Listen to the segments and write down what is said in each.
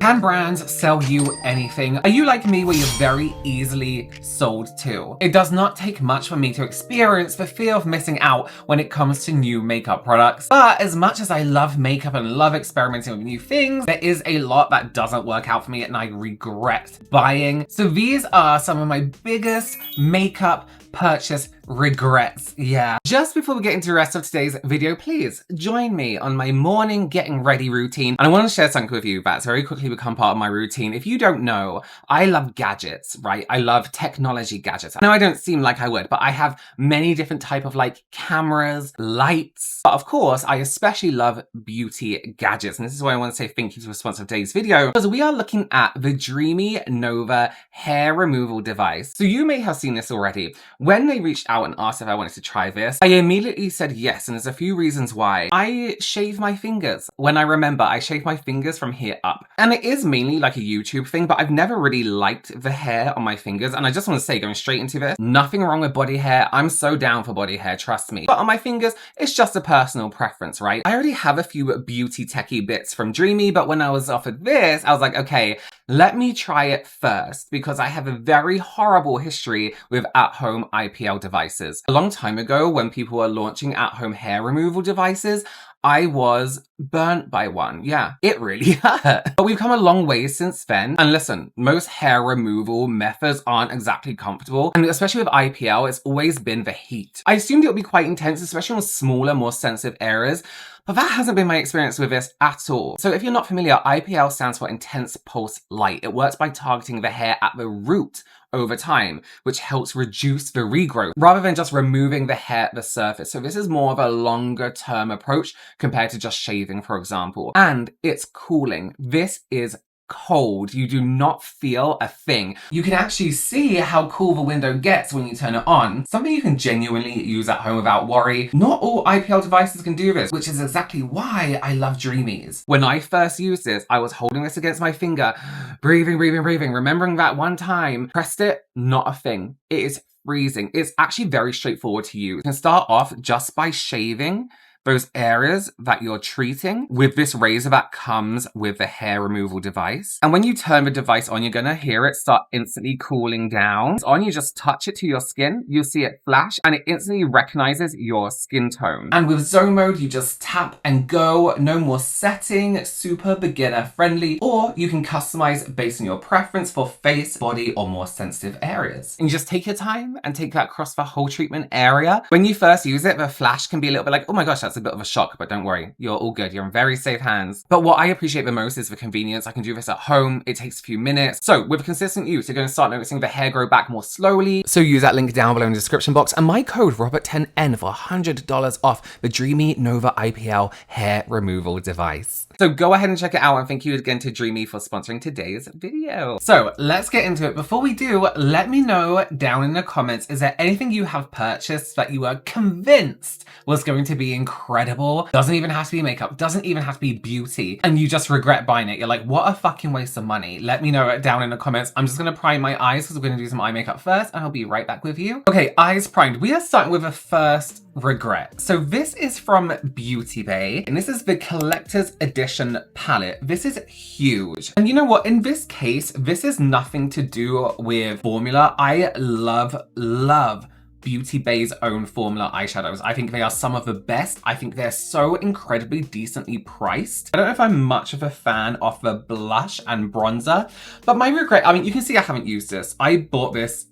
Can brands sell you anything? Are you like me where you're very easily sold to? It does not take much for me to experience the fear of missing out when it comes to new makeup products. But as much as I love makeup and love experimenting with new things, there is a lot that doesn't work out for me and I regret buying. So these are some of my biggest makeup purchase regrets. Yeah. Just before we get into the rest of today's video, please join me on my morning getting ready routine. And I want to share something with you that's very quickly become part of my routine. If you don't know, I love gadgets, right? I love technology gadgets. I know I don't seem like I would, but I have many different type of like cameras, lights. But of course, I especially love beauty gadgets. And this is why I want to say thank you to the sponsor of today's video, because we are looking at the Dreamy Nova hair removal device. So you may have seen this already. When they reached out and asked if I wanted to try this, I immediately said yes, and there's a few reasons why. I shave my fingers. When I remember, I shave my fingers from here up. And it is mainly like a YouTube thing, but I've never really liked the hair on my fingers. And I just want to say, going straight into this, nothing wrong with body hair. I'm so down for body hair, trust me. But on my fingers, it's just a personal preference, right? I already have a few beauty techie bits from Dreamy, but when I was offered this, I was like, okay, let me try it first, because I have a very horrible history with at-home IPL devices. A long time ago, when people were launching at-home hair removal devices, I was burnt by one. Yeah, it really hurt. But we've come a long way since then. And listen, most hair removal methods aren't exactly comfortable. And especially with IPL, it's always been the heat. I assumed it would be quite intense, especially on smaller, more sensitive areas. But that hasn't been my experience with this at all. So if you're not familiar, IPL stands for Intense Pulse Light. It works by targeting the hair at the root over time, which helps reduce the regrowth rather than just removing the hair at the surface. So this is more of a longer term approach compared to just shaving, for example. And it's cooling. This is cold. You do not feel a thing. You can actually see how cool the window gets when you turn it on. Something you can genuinely use at home without worry. Not all IPL devices can do this, which is exactly why I love Dreamies. When I first used this, I was holding this against my finger, breathing, remembering that one time, pressed it, not a thing. It is freezing. It's actually very straightforward to use. You can start off just by shaving those areas that you're treating with this razor that comes with the hair removal device. And when you turn the device on, you're gonna hear it start instantly cooling down. It's on, you just touch it to your skin, you'll see it flash, and it instantly recognizes your skin tone. And with zone mode, you just tap and go, no more setting, super beginner friendly, or you can customize based on your preference for face, body, or more sensitive areas. And you just take your time and take that across the whole treatment area. When you first use it, the flash can be a little bit like, oh my gosh, that's a bit of a shock, but don't worry, you're all good. You're in very safe hands. But what I appreciate the most is the convenience. I can do this at home. It takes a few minutes. So with consistent use, you're going to start noticing the hair grow back more slowly. So use that link down below in the description box and my code ROBERT10N for $100 off the Dreamy Nova IPL hair removal device. So go ahead and check it out, and thank you again to Dreamy for sponsoring today's video. So let's get into it. Before we do, let me know down in the comments, is there anything you have purchased that you were convinced was going to be incredible? Doesn't even have to be makeup, doesn't even have to be beauty, and you just regret buying it. You're like, what a fucking waste of money. Let me know it down in the comments. I'm just gonna prime my eyes because we're gonna do some eye makeup first, and I'll be right back with you. Okay, eyes primed. We are starting with a first regret. So this is from Beauty Bay, and this is the collector's edition palette. This is huge. And you know what? In this case, this is nothing to do with formula. I love Beauty Bay's own formula eyeshadows. I think they are some of the best. I think they're so incredibly decently priced. I don't know if I'm much of a fan of the blush and bronzer, but my regret, I mean, you can see I haven't used this. I bought this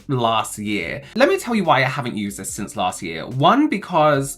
last year. Let me tell you why I haven't used this since last year. One, because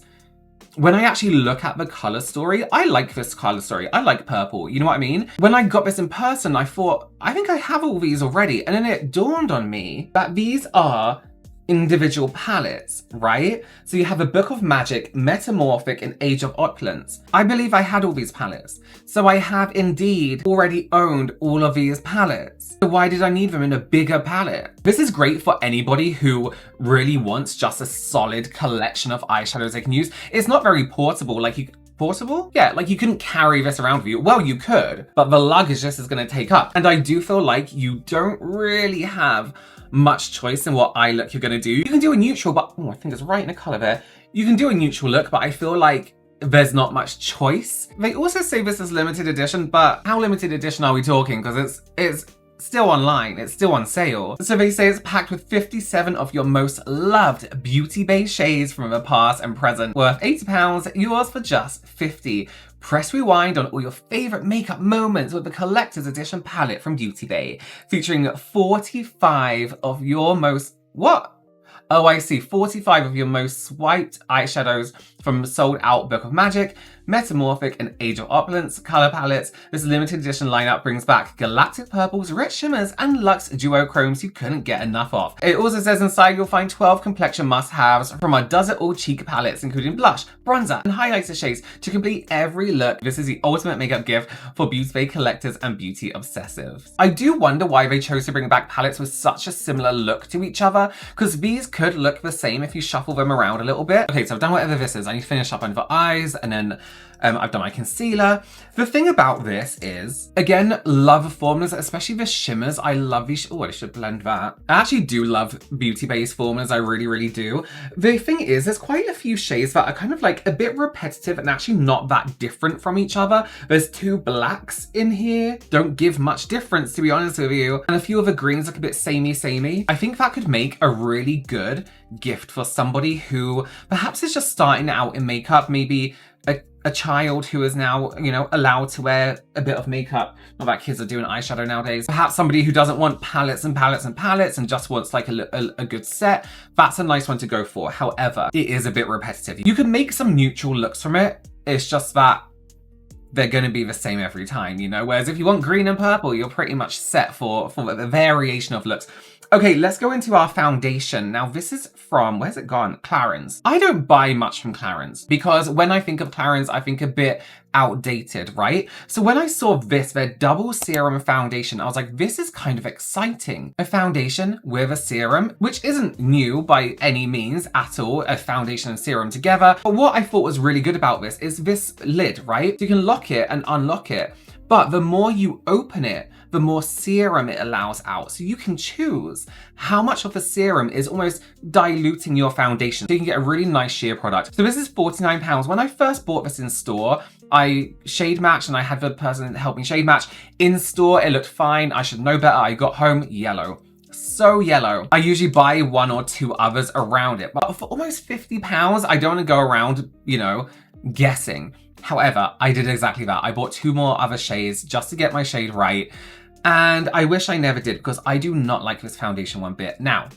when I actually look at the color story, I like this color story. I like purple, you know what I mean? When I got this in person, I thought, I think I have all these already. And then it dawned on me that these are individual palettes, right? So you have a Book of Magic, Metamorphic, and Age of Opulence. I believe I had all these palettes. So I have indeed already owned all of these palettes. So why did I need them in a bigger palette? This is great for anybody who really wants just a solid collection of eyeshadows they can use. It's not very portable, like portable? Yeah, like you couldn't carry this around with you. Well, you could, but the luggage this is gonna take up. And I do feel like you don't really have much choice in what eye look you're gonna do. You can do a neutral, but oh, I think it's right in the color there. You can do a neutral look, but I feel like there's not much choice. They also say this is limited edition, but how limited edition are we talking? Because it's still online, it's still on sale. So they say it's packed with 57 of your most loved beauty-based shades from the past and present, worth £80, yours for just $50. Press rewind on all your favorite makeup moments with the collector's edition palette from Beauty Bay, featuring 45 of your most, what? Oh, I see, 45 of your most swiped eyeshadows from sold out Book of Magic, Metamorphic, and Age of Opulence color palettes. This limited edition lineup brings back galactic purples, rich shimmers, and luxe duochromes you couldn't get enough of. It also says inside you'll find 12 complexion must-haves from our Does It All cheek palettes, including blush, bronzer, and highlighter shades to complete every look. This is the ultimate makeup gift for Beauty Bay collectors and beauty obsessives. I do wonder why they chose to bring back palettes with such a similar look to each other, because these could look the same if you shuffle them around a little bit. Okay, so I've done whatever this is. I need to finish up under eyes, and then I've done my concealer. The thing about this is, again, love the formulas, especially the shimmers. I love these. Oh, I should blend that. I actually do love beauty-based formulas. I really, really do. The thing is, there's quite a few shades that are kind of like a bit repetitive and actually not that different from each other. There's 2 blacks in here. Don't give much difference, to be honest with you. And a few of the greens look a bit samey. I think that could make a really good gift for somebody who perhaps is just starting out in makeup, maybe a child who is now, you know, allowed to wear a bit of makeup. Not that kids are doing eyeshadow nowadays. Perhaps somebody who doesn't want palettes and palettes and palettes and just wants like a good set. That's a nice one to go for. However, it is a bit repetitive. You can make some neutral looks from it. It's just that they're going to be the same every time, you know? Whereas if you want green and purple, you're pretty much set for the variation of looks. Okay, let's go into our foundation. Now, this is from, where's it gone? Clarins. I don't buy much from Clarins because when I think of Clarins, I think a bit outdated, right? So when I saw this, their double serum foundation, I was like, this is kind of exciting. A foundation with a serum, which isn't new by any means at all, a foundation and serum together. But what I thought was really good about this is this lid, right? So you can lock it and unlock it. But the more you open it, the more serum it allows out. So you can choose how much of the serum is almost diluting your foundation. So you can get a really nice sheer product. So this is £49. When I first bought this in store, I shade matched and I had the person help me shade match. In store, it looked fine. I should know better. I got home, yellow. So yellow. I usually buy 1 or 2 others around it. But for almost £50, I don't want to go around, you know, guessing. However, I did exactly that. I bought 2 more other shades just to get my shade right. And I wish I never did because I do not like this foundation one bit. Now,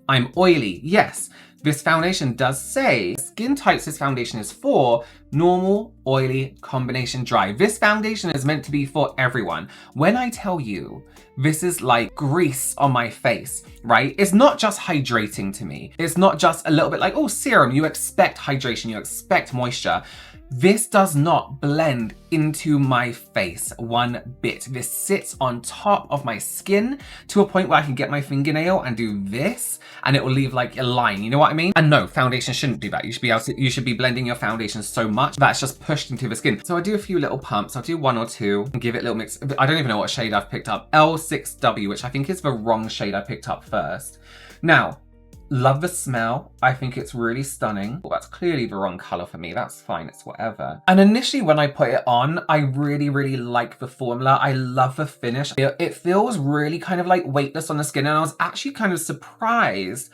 I'm oily. Yes, this foundation does say skin types this foundation is for: normal, oily, combination dry. This foundation is meant to be for everyone. When I tell you this is like grease on my face, right? It's not just hydrating to me. It's not just a little bit like, oh, serum. You expect hydration, you expect moisture. This does not blend into my face one bit. This sits on top of my skin to a point where I can get my fingernail and do this and it will leave like a line, you know what I mean? And no, foundation shouldn't do that. You should be blending your foundation so much that's just pushed into the skin. So I do a few little pumps. I'll do 1 or 2 and give it a little mix. I don't even know what shade I've picked up. L6W, which I think is the wrong shade I picked up first. Now, love the smell. I think it's really stunning. Well, that's clearly the wrong color for me. That's fine, it's whatever. And initially when I put it on, I really, really like the formula. I love the finish. It feels really kind of like weightless on the skin, and I was actually kind of surprised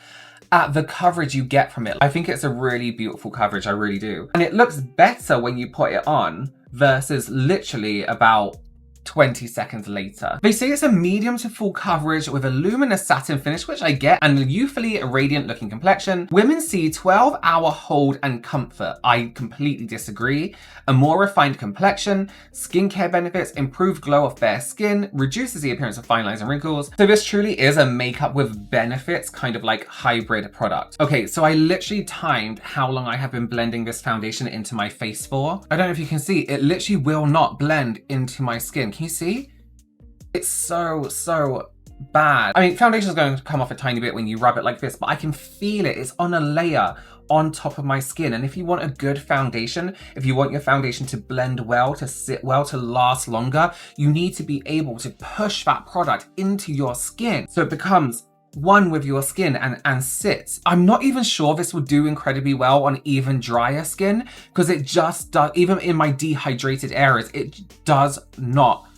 at the coverage you get from it. I think it's a really beautiful coverage, I really do. And it looks better when you put it on versus literally about 20 seconds later. They say it's a medium to full coverage with a luminous satin finish, which I get, and a youthfully radiant looking complexion. Women see 12-hour hold and comfort. I completely disagree. A more refined complexion, skincare benefits, improved glow of fair skin, reduces the appearance of fine lines and wrinkles. So this truly is a makeup with benefits, kind of like hybrid product. Okay, so I literally timed how long I have been blending this foundation into my face for. I don't know if you can see, it literally will not blend into my skin. Can you see? It's so bad. I mean, foundation is going to come off a tiny bit when you rub it like this, but I can feel it. It's on a layer on top of my skin. And if you want a good foundation, if you want your foundation to blend well, to sit well, to last longer, you need to be able to push that product into your skin so it becomes one with your skin and sit. I'm not even sure this would do incredibly well on even drier skin, because it just does, even in my dehydrated areas, it does not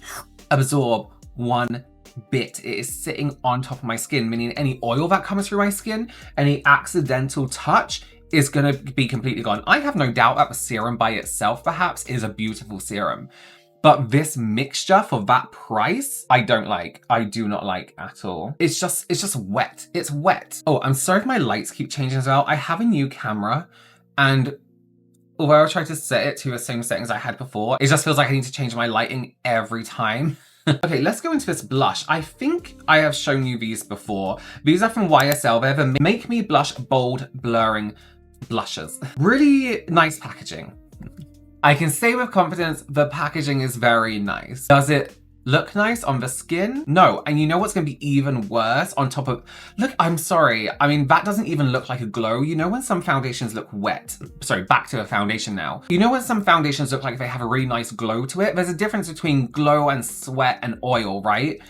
absorb one bit. It is sitting on top of my skin, meaning any oil that comes through my skin, any accidental touch is gonna be completely gone. I have no doubt that the serum by itself perhaps is a beautiful serum, but this mixture for that price, I don't like. I do not like at all. It's just wet. It's wet. Oh, I'm sorry if my lights keep changing as well. I have a new camera, and although I try to set it to the same settings I had before, it just feels like I need to change my lighting every time. Okay, let's go into this blush. I think I have shown you these before. These are from YSL. They're the Make Me Blush Bold Blurring Blushes. Really nice packaging. I can say with confidence, the packaging is very nice. Does it look nice on the skin? No. And you know what's gonna be even worse on top of, look, I'm sorry. I mean, that doesn't even look like a glow. You know when some foundations look wet? Sorry, back to a foundation now. You know when some foundations look like they have a really nice glow to it? There's a difference between glow and sweat and oil, right?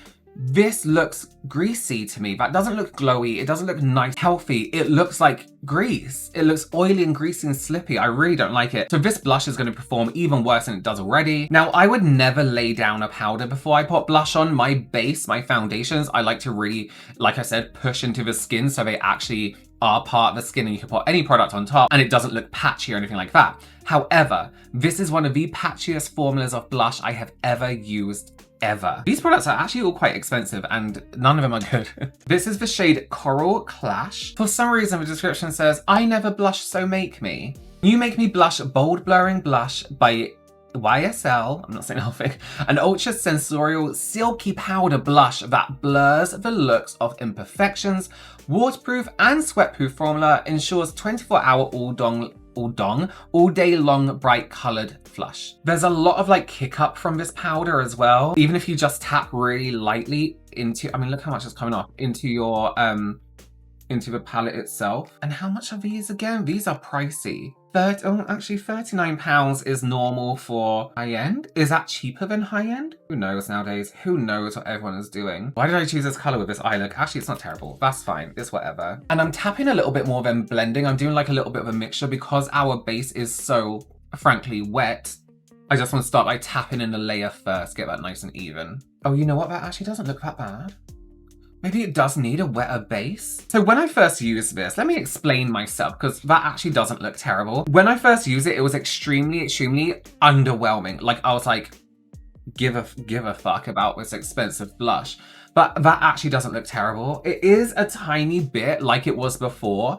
This looks greasy to me. That doesn't look glowy. It doesn't look nice, healthy. It looks like grease. It looks oily and greasy and slippy. I really don't like it. So this blush is going to perform even worse than it does already. Now, I would never lay down a powder before I put blush on. My base, my foundations, I like to really, like I said, push into the skin so they actually are part of the skin and you can put any product on top and it doesn't look patchy or anything like that. However, this is one of the patchiest formulas of blush I have ever used ever. These products are actually all quite expensive and none of them are good. This is the shade Coral Clash. For some reason the description says, I never blush so make me. You Make Me Blush Bold Blurring Blush by YSL, I'm not saying anything, an ultra sensorial silky powder blush that blurs the looks of imperfections. Waterproof and sweatproof formula ensures 24-hour all day long bright colored flush. There's a lot of like kick up from this powder as well. Even if you just tap really lightly into, I mean, look how much is coming off into your into the palette itself. And how much are these again? These are pricey. Actually £39 is normal for high-end. Is that cheaper than high-end? Who knows nowadays? Who knows what everyone is doing? Why did I choose this color with this eye look? Actually, it's not terrible. That's fine. It's whatever. And I'm tapping a little bit more than blending. I'm doing like a little bit of a mixture because our base is so, frankly, wet. I just want to start by tapping in the layer first, get that nice and even. Oh, you know what? That actually doesn't look that bad. Maybe it does need a wetter base. So when I first used this, let me explain myself because that actually doesn't look terrible. When I first used it, it was extremely underwhelming. Like I was like, give a fuck about this expensive blush. But that actually doesn't look terrible. It is a tiny bit like it was before,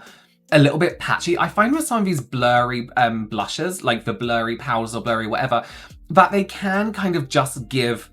a little bit patchy. I find with some of these blurry blushes, like the blurry powders or blurry whatever, that they can kind of just give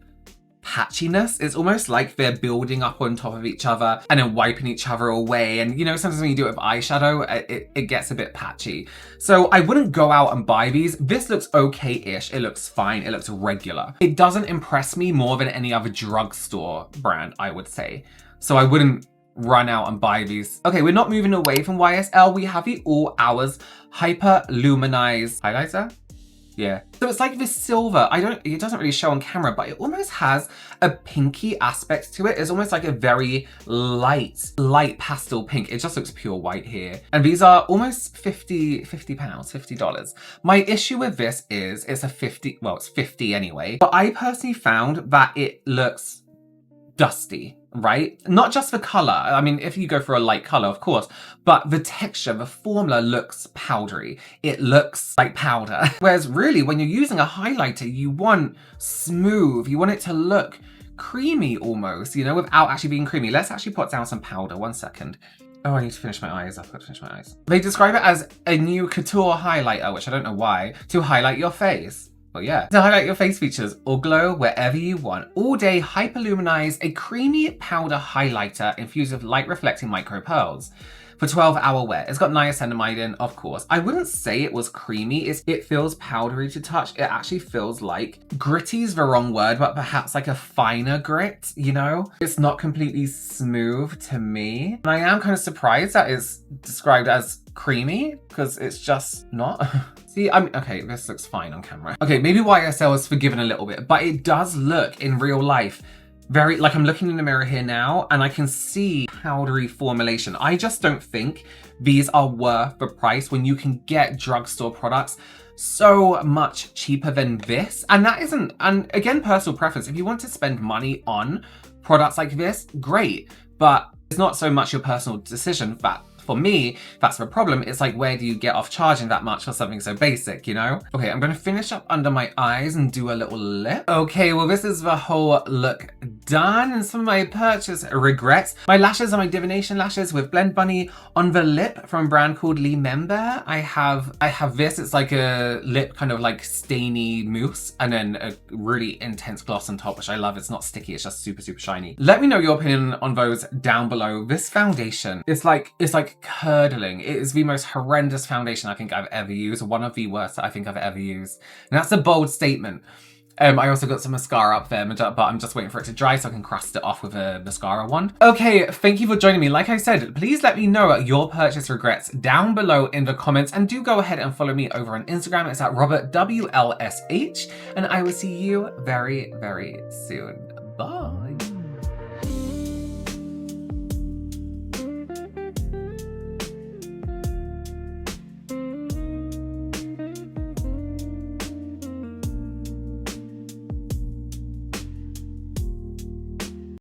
patchiness. It's almost like they're building up on top of each other and then wiping each other away. And you know, sometimes when you do it with eyeshadow, it gets a bit patchy. So I wouldn't go out and buy these. This looks okay-ish. It looks fine. It looks regular. It doesn't impress me more than any other drugstore brand, I would say. So I wouldn't run out and buy these. Okay, we're not moving away from YSL. We have the All Hours Hyper Luminized highlighter. Yeah. So it's like this silver. It doesn't really show on camera, but it almost has a pinky aspect to it. It's almost like a very light pastel pink. It just looks pure white here. And these are almost $50. My issue with this is it's a 50, well, it's 50 anyway. But I personally found that it looks dusty, right? Not just the color. I mean, if you go for a light color, of course, but the texture, the formula looks powdery. It looks like powder. Whereas really, when you're using a highlighter, you want smooth, you want it to look creamy almost, you know, without actually being creamy. Let's actually put down some powder. 1 second. Oh, I need to finish my eyes. I've got to finish my eyes. They describe it as a new couture highlighter, which I don't know why, to highlight your face. Well, yeah. To highlight your face features or glow wherever you want. All day hyperluminize, a creamy powder highlighter infused with light reflecting micro pearls. For 12-hour wear. It's got niacinamide in, of course. I wouldn't say it was creamy. It feels powdery to touch. It actually feels like gritty is the wrong word, but perhaps like a finer grit, you know? It's not completely smooth to me. And I am kind of surprised that it's described as creamy because it's just not. See, okay, this looks fine on camera. Okay, maybe YSL is forgiven a little bit, but it does look in real life very, like I'm looking in the mirror here now and I can see powdery formulation. I just don't think these are worth the price when you can get drugstore products so much cheaper than this. And that isn't, and again, personal preference. If you want to spend money on products like this, great. But it's not so much your personal decision. That for me, that's the problem. It's like, where do you get off charging that much for something so basic, you know? Okay, I'm gonna finish up under my eyes and do a little lip. Okay, well, this is the whole look done, and some of my purchase regrets. My lashes are my divination lashes with Blend Bunny on the lip from a brand called Lee Member. I have this. It's like a lip kind of like stainy mousse, and then a really intense gloss on top, which I love. It's not sticky, it's just super, super shiny. Let me know your opinion on those down below. This foundation, it's like curdling. It is the most horrendous foundation I think I've ever used. One of the worst I think I've ever used. And that's a bold statement. I also got some mascara up there, but I'm just waiting for it to dry so I can crust it off with a mascara wand. Okay, thank you for joining me. Like I said, please let me know your purchase regrets down below in the comments, and do go ahead and follow me over on Instagram. It's at RobertWLSH, and I will see you very, very soon. Bye.